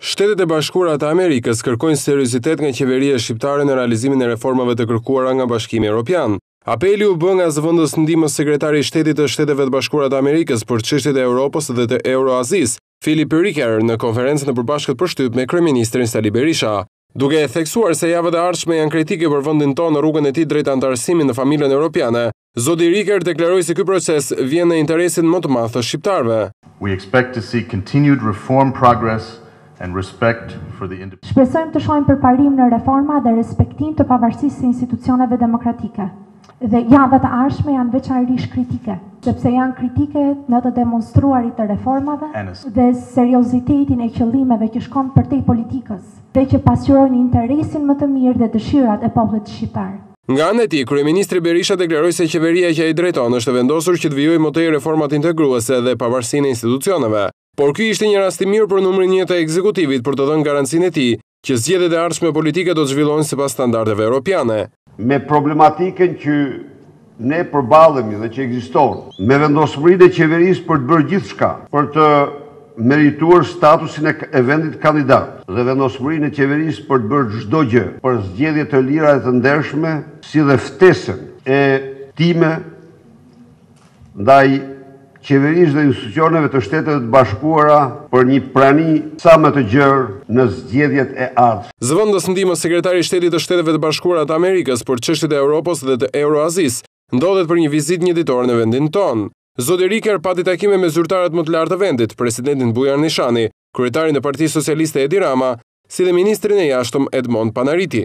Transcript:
Shtetet e Bashkuara të Amerikës kërkojnë seriozitet nga qeveria shqiptare në realizimin e reformave të kërkuara nga Bashkimi Evropian. Apeli u bë nga zëvendës ndihmës sekretari i shtetit të Shteteve të Bashkuara të Amerikës për çështjet e Europës dhe të Euroazis, Philip Ricker, në konferencën e përbashkët për shtyp me kryeministrin Sali Berisha, duke e theksuar se javët e ardhshme janë kritike për vendin tonë në rrugën e tij drejt antarësimit në familjen europiane. Zoti Ricker deklaroi se ky proces vjen në interesin më të madh të shqiptarëve. We expect to see continued reform progress and respect for the independence. Shpresojmë të shohim përparim në reforma dhe respektim të pavarësisë së institucioneve demokratike. Dhe javët e ardhshme janë veçanërisht kritike, sepse janë kritike në të demonstruarit të reformave dhe seriozitetin e qëllimeve që shkon përtej politikës dhe që pasqyrojnë interesin më të mirë dhe dëshirat e popullit shqiptar. Nga ana e tij, kryeministri Berisha deklaroi se qeveria që ai drejton është e vendosur që të vijojë më tej reformat integruese dhe pavarësinë e institucioneve. Por ky ishte një rast i mirë për numrin 1 të ekzekutivit për të dhënë garancinë e tij që zgjedhjet e ardhshme politike do të zhvillohen sipas standardeve europiane. Me problematikën që ne përballemi dhe që ekziston, me vendosmërinë e qeverisë për të bërë gjithçka për të merituar statusin e vendit kandidat dhe vendosmërinë e qeverisë për të bërë çdo gjë për zgjedhje të lira dhe të ndershme, si dhe ftesën e time ndaj qeverisë dhe institucioneve të Shtetet të Bashkuara për një prani sa më të gjerë në zgjedhjet e ardhshme. Zëvendës ndihmës sekretari i shtetit të Shteteve të Bashkuara të Amerikës për çështjet e Europës dhe të Euroazis ndodhet për një vizitë një ditore në vendin tonë. Zoti Ricker pati takime me zyrtarët më të lartë të vendit, presidentin Bujar Nishani, kryetarin e Partisë Socialiste Edi Rama, si dhe ministrin e jashtëm Edmond Panariti.